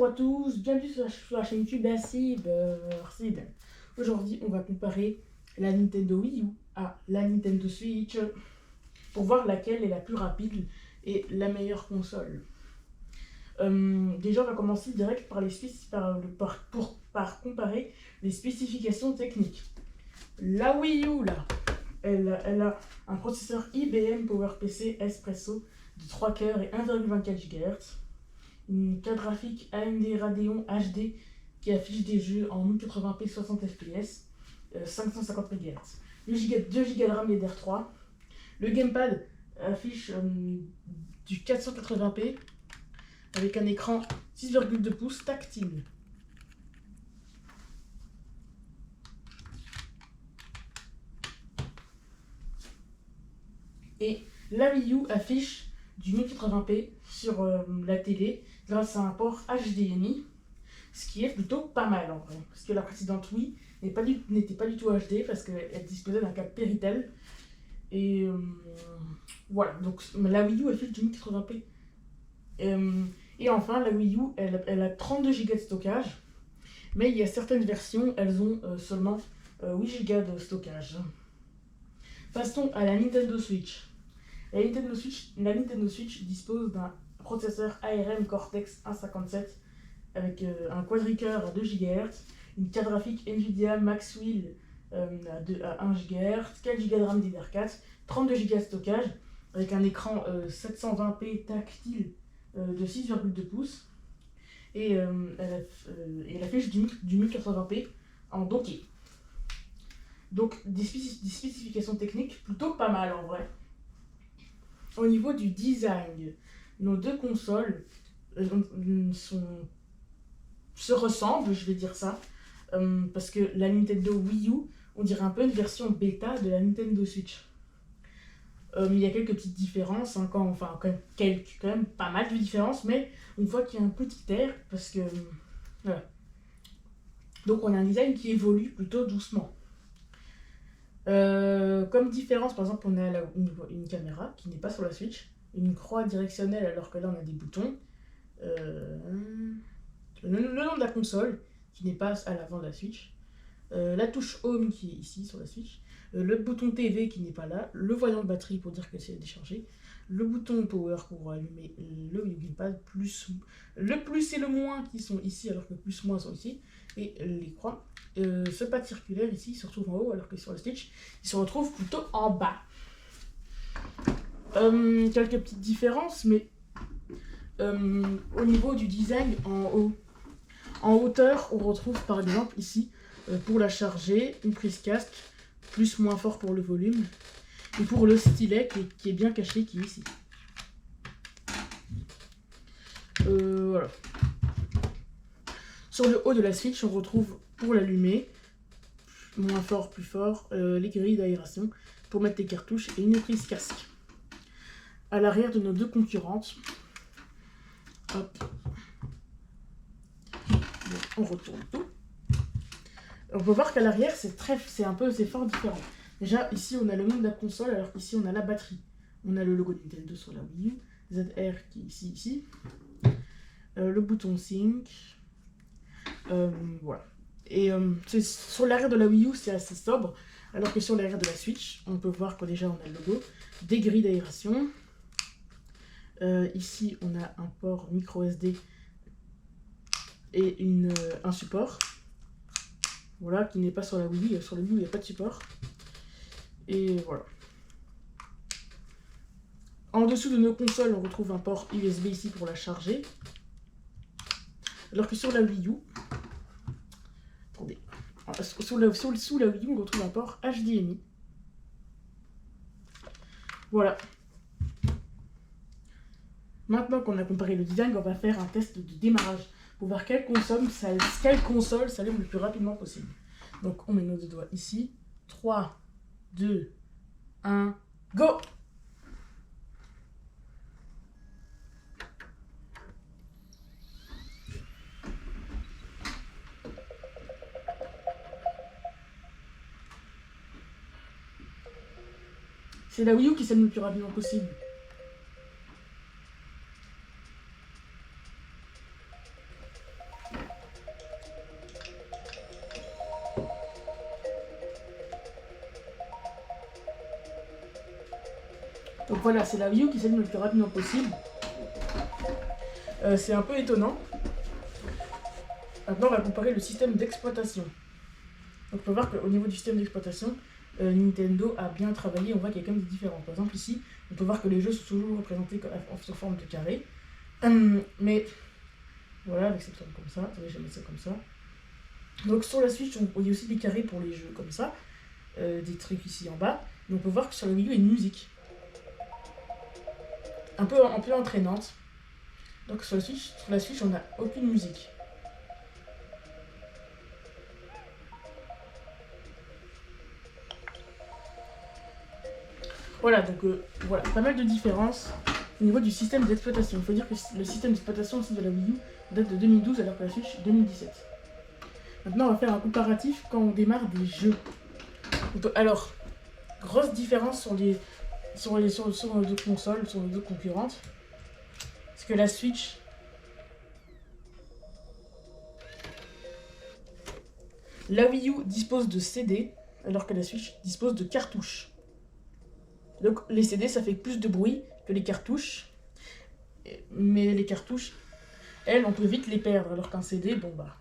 Bonjour à tous, bienvenue sur la chaîne YouTube Acid. Aujourd'hui, on va comparer la Nintendo Wii U à la Nintendo Switch pour voir laquelle est la plus rapide et la meilleure console. Déjà, on va commencer direct par comparer les spécifications techniques. La Wii U, là, elle a un processeur IBM PowerPC Espresso de 3 cœurs et 1,24 GHz. Une carte graphique AMD Radeon HD qui affiche des jeux en 1080p 60 fps, 550 MHz. 2 Go de RAM DDR3. Le gamepad affiche du 480p avec un écran 6,2 pouces tactile. Et la Wii U affiche du 1080p sur la télé grâce à un port HDMI, ce qui est plutôt pas mal en vrai, parce que la précédente Wii n'était pas du tout HD parce qu'elle disposait d'un câble Péritel. Et voilà, donc la Wii U affiche du 1080p. Et enfin, la Wii U, elle a 32 Go de stockage, mais il y a certaines versions, elles ont seulement 8 Go de stockage. Passons à la Nintendo Switch. La Nintendo Switch dispose d'un processeur ARM Cortex A57 avec un quadricœur à 2 GHz, une carte graphique Nvidia Maxwell à 1 GHz, 4 Go de RAM DDR4, 32 Go de stockage avec un écran 720p tactile de 6,2 pouces et elle affiche du 1080p en docké. Donc des spécifications techniques plutôt pas mal en vrai. Au niveau du design, nos deux consoles se ressemblent, je vais dire ça, parce que la Nintendo Wii U, on dirait un peu une version bêta de la Nintendo Switch. Il y a quelques petites différences, hein, quand même pas mal de différences, mais on voit qu'il y a un petit air, parce que... voilà. Donc on a un design qui évolue plutôt doucement. Comme différence, par exemple, on a une caméra qui n'est pas sur la Switch, une croix directionnelle alors que là on a des boutons, le nom de la console qui n'est pas à l'avant de la Switch, la touche Home qui est ici sur la Switch, le bouton TV qui n'est pas là, le voyant de batterie pour dire que c'est déchargé, le bouton Power pour allumer le gamepad, le plus et le moins qui sont ici alors que plus moins sont ici, et les croix. Ce pad circulaire ici se retrouve en haut alors que sur la Switch il se retrouve plutôt en bas. Quelques petites différences, mais au niveau du design en hauteur on retrouve par exemple ici pour la charger une prise casque plus moins fort pour le volume et pour le stylet qui est bien caché qui est ici. Voilà. Sur le haut de la Switch on retrouve pour l'allumer moins fort, plus fort, les grilles d'aération pour mettre les cartouches et une prise casque. À l'arrière de nos deux concurrentes, hop, bon, on retourne tout. On peut voir qu'à l'arrière c'est fort différent. Déjà ici on a le nom de la console alors qu'ici on a la batterie. On a le logo Nintendo sur la Wii U, ZR qui est ici, le bouton Sync, voilà. Et sur l'arrière de la Wii U c'est assez sobre, alors que sur l'arrière de la Switch on peut voir que déjà on a le logo, des grilles d'aération, ici on a un port micro SD et un support, voilà, qui n'est pas sur la Wii U. Sur la Wii U il n'y a pas de support, et voilà. En dessous de nos consoles on retrouve un port USB ici pour la charger, alors que sur la Wii U, sous la Wii U, on retrouve un port HDMI. Voilà. Maintenant qu'on a comparé le design, on va faire un test de démarrage pour voir quelle console s'allume le plus rapidement possible. Donc on met nos deux doigts ici. 3, 2, 1, go! C'est la Wii U qui s'allume le plus rapidement possible. Donc voilà, c'est la Wii U qui s'allume le plus rapidement possible. C'est un peu étonnant. Maintenant, on va comparer le système d'exploitation. Donc on peut voir qu'au niveau du système d'exploitation, Nintendo a bien travaillé. On voit qu'il y a quand même des différences. Par exemple ici, on peut voir que les jeux sont toujours représentés sous forme de carré. Mais voilà, avec cette forme comme ça. Attendez, je vais mettre ça comme ça. Donc sur la Switch, il y a aussi des carrés pour les jeux comme ça. Des trucs ici en bas. Et on peut voir que sur la Wii U, il y a une musique. Un peu entraînante. Donc sur la Switch, on n'a aucune musique. Voilà, donc voilà, pas mal de différences au niveau du système d'exploitation. Il faut dire que le système d'exploitation aussi de la Wii U date de 2012 alors que la Switch 2017. Maintenant, on va faire un comparatif quand on démarre des jeux. Alors, grosse différence sur les deux consoles, sur les deux concurrentes. Parce que la Switch, la Wii U dispose de CD, alors que la Switch dispose de cartouches. Donc les CD, ça fait plus de bruit que les cartouches. Mais les cartouches, elles, on peut vite les perdre. Alors qu'un CD, bon bah...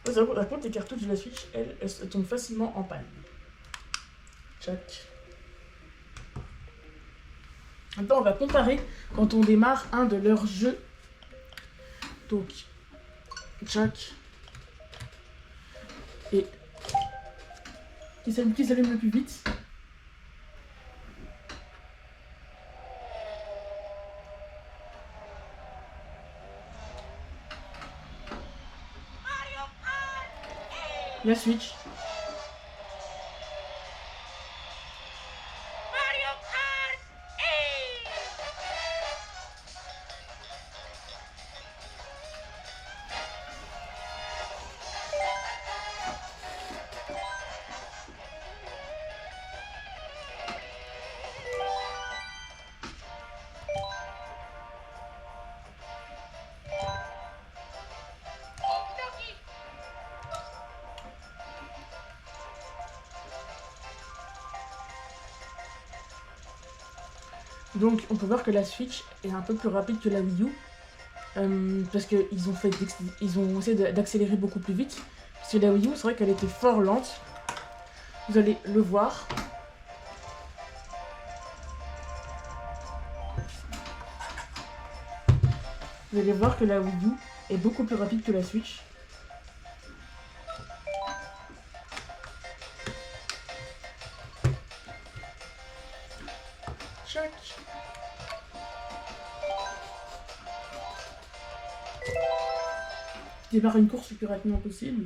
Par contre, les cartouches de la Switch, elles tombent facilement en panne. Tchac. Maintenant, on va comparer quand on démarre un de leurs jeux. Donc, tchac. Et qui s'allume le plus vite. La Switch. Donc on peut voir que la Switch est un peu plus rapide que la Wii U. Parce qu'ils ont essayé d'accélérer beaucoup plus vite. Parce que la Wii U, c'est vrai qu'elle était fort lente. Vous allez le voir. Vous allez voir que la Wii U est beaucoup plus rapide que la Switch. Tchac. Démarre une course le plus rapidement possible.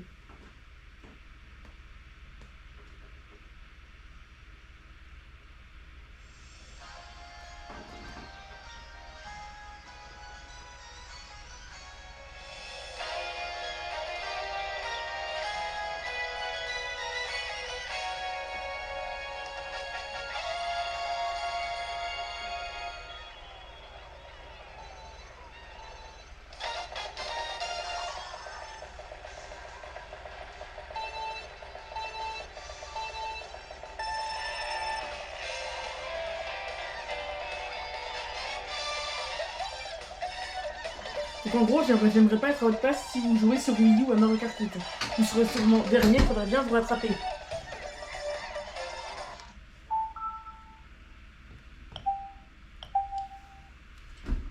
Donc en gros, j'aimerais pas être à votre place si vous jouez sur Wii U à Mario Kart 8. Vous serez sûrement dernier, il faudrait bien vous rattraper.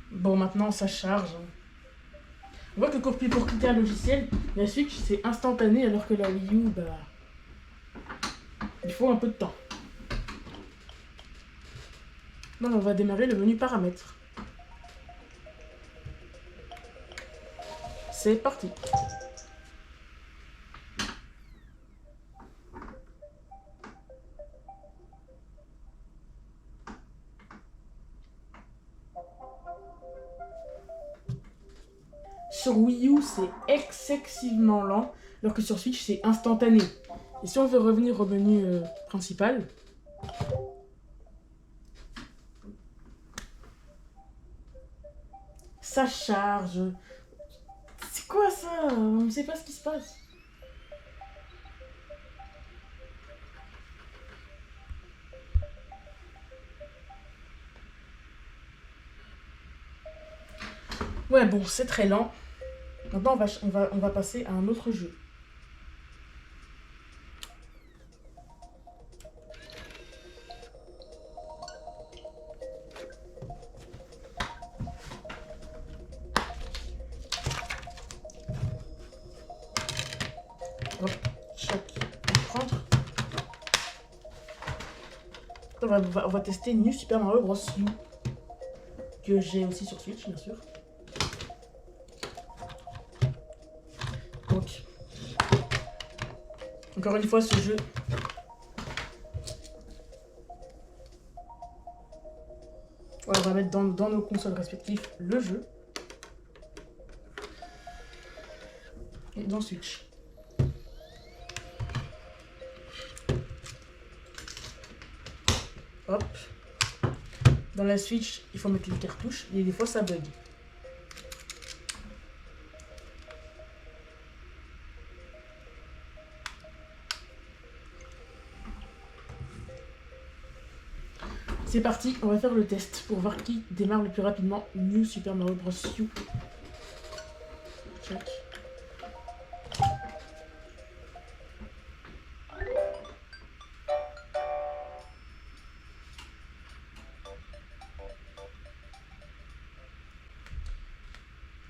Bon, maintenant ça charge. On voit que pour quitter un logiciel, la Switch c'est instantané alors que la Wii U, bah... il faut un peu de temps. Non, on va démarrer le menu paramètres. C'est parti. Sur Wii U, c'est excessivement lent, alors que sur Switch, c'est instantané. Et si on veut revenir au menu principal, ça charge. c'est quoi ça? On ne sait pas ce qui se passe. Ouais, bon, c'est très lent. Maintenant, on va passer à un autre jeu. Hop, chaque prendre. On va tester New Super Mario Bros. U, que j'ai aussi sur Switch, bien sûr. Donc, encore une fois, ce jeu. Voilà, on va mettre dans nos consoles respectives le jeu. Et dans Switch. Hop. Dans la Switch, il faut mettre les cartouches et des fois ça bug. C'est parti, on va faire le test pour voir qui démarre le plus rapidement New Super Mario Bros. U. Check.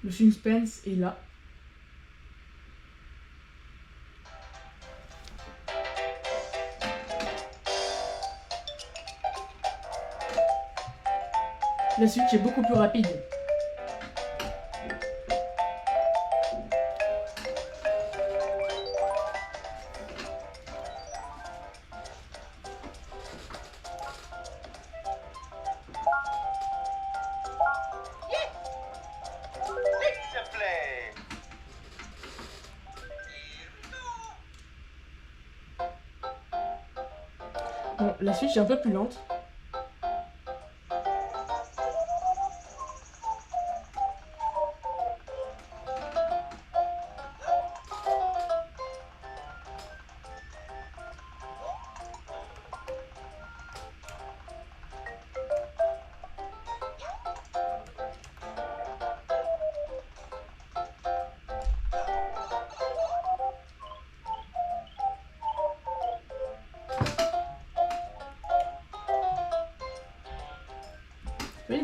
Le suspense est là. La Switch est beaucoup plus rapide. Bon, la Switch est un peu plus lente.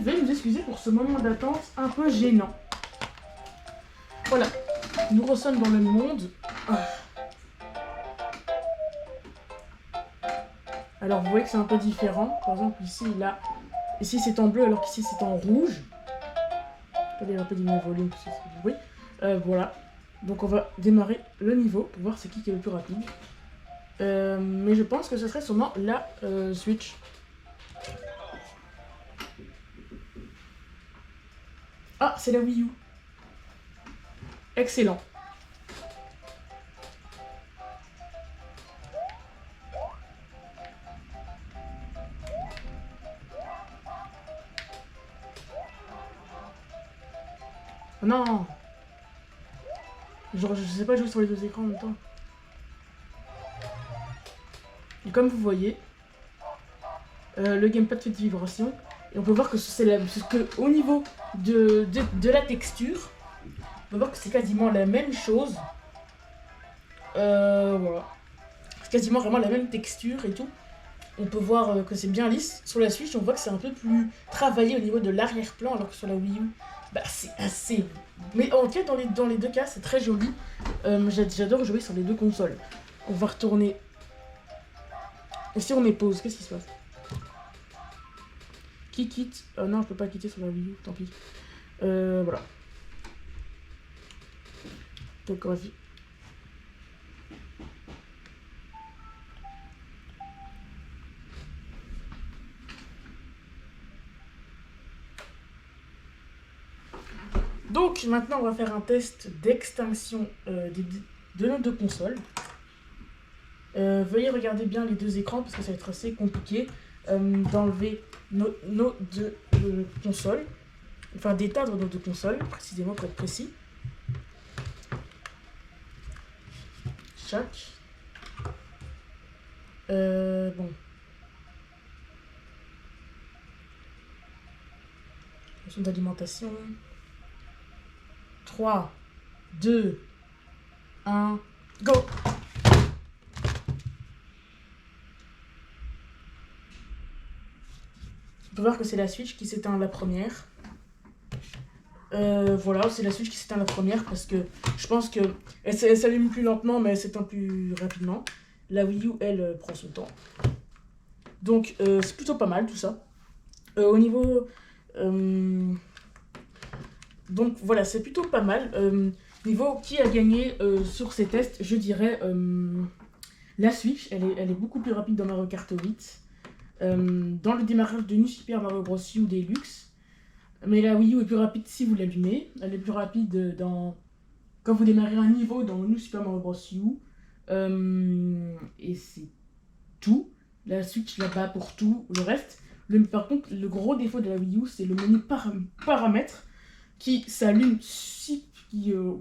Veuillez nous excuser pour ce moment d'attente un peu gênant. Voilà, nous ressonnons dans le monde. Alors vous voyez que c'est un peu différent. Par exemple ici, là, ici c'est en bleu alors qu'ici c'est en rouge. Je vais un peu diminuer le volume parce que c'est du bruit. Voilà, donc on va démarrer le niveau pour voir c'est qui est le plus rapide. Mais je pense que ce serait sûrement la Switch. Ah, c'est la Wii U. Excellent. Non. Genre, je sais pas jouer sur les deux écrans en même temps. Et comme vous voyez, le gamepad fait des vibrations. Et on peut voir que au niveau de la texture, on peut voir que c'est quasiment la même chose. Voilà. C'est quasiment vraiment la même texture et tout. On peut voir que c'est bien lisse. Sur la Switch, on voit que c'est un peu plus travaillé au niveau de l'arrière-plan, alors que sur la Wii U, bah, c'est assez... Mais en tout cas, dans les deux cas, c'est très joli. J'adore jouer sur les deux consoles. On va retourner... Et si on met pause, qu'est-ce qui se passe? Qui quitte? Non, je peux pas quitter sur la Wii U, tant pis. Voilà. Donc, on va... Donc, maintenant, on va faire un test d'extinction de nos deux consoles. Veuillez regarder bien les deux écrans parce que ça va être assez compliqué d'enlever nos deux consoles. Enfin, d'éteindre nos deux consoles, précisément pour être précis. chaque. Bon. Notion d'alimentation. 3, 2, 1, go! On peut voir que c'est la Switch qui s'éteint la première. Voilà, c'est la Switch qui s'éteint la première parce que je pense que elle s'allume plus lentement mais elle s'éteint plus rapidement. La Wii U, elle, prend son temps. Donc c'est plutôt pas mal tout ça. Au niveau... donc voilà, c'est plutôt pas mal. Niveau qui a gagné sur ces tests, je dirais la Switch, elle est beaucoup plus rapide dans Mario Kart 8. Dans le démarrage de New Super Mario Bros. U Deluxe. Mais la Wii U est plus rapide si vous l'allumez. Elle est plus rapide quand vous démarrez un niveau dans New Super Mario Bros. U. Et c'est tout. La Switch là-bas pour tout le reste. Par contre, le gros défaut de la Wii U, c'est le menu paramètres qui s'allume,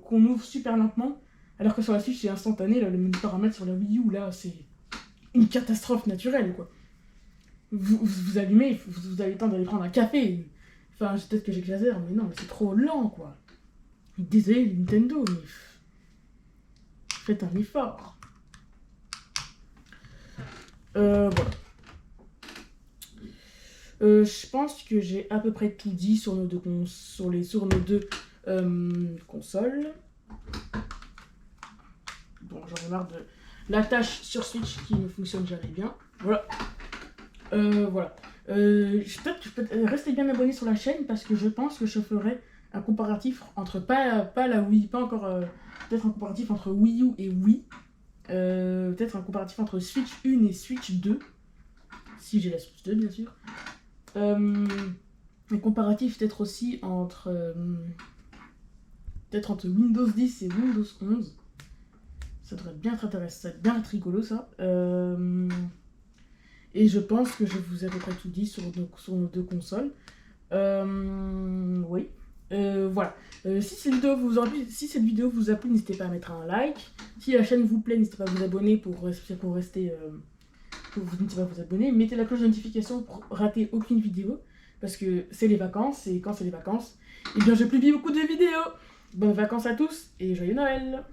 qu'on ouvre super lentement. Alors que sur la Switch, c'est instantané. Là, le menu paramètres sur la Wii U, là, c'est une catastrophe naturelle, quoi. Vous allumez, vous avez le temps d'aller prendre un café. Enfin, peut-être que j'exagère, mais non, mais c'est trop lent, quoi. Désolé, Nintendo, mais faites un effort. Voilà. Je pense que j'ai à peu près tout dit sur nos deux consoles. Bon, j'en ai marre de la tâche sur Switch qui ne fonctionne jamais bien. Voilà. Voilà. Restez bien abonné sur la chaîne parce que je pense que je ferai un comparatif entre pas la Wii, pas encore peut-être un comparatif entre Wii U et Wii, peut-être un comparatif entre Switch 1 et Switch 2, si j'ai la Switch 2 bien sûr. Un comparatif peut-être aussi entre Windows 10 et Windows 11. Ça devrait être bien être intéressant, ça va être bien être rigolo ça. Et je pense que je vous ai à peu près tout dit sur nos deux consoles. Oui. Voilà. Si cette vidéo vous a plu, n'hésitez pas à mettre un like. Si la chaîne vous plaît, n'hésitez pas à vous abonner pour rester... n'hésitez pas à vous abonner. Mettez la cloche de notification pour rater aucune vidéo. Parce que c'est les vacances, et quand c'est les vacances, eh bien je publie beaucoup de vidéos. Bonnes vacances à tous, et joyeux Noël!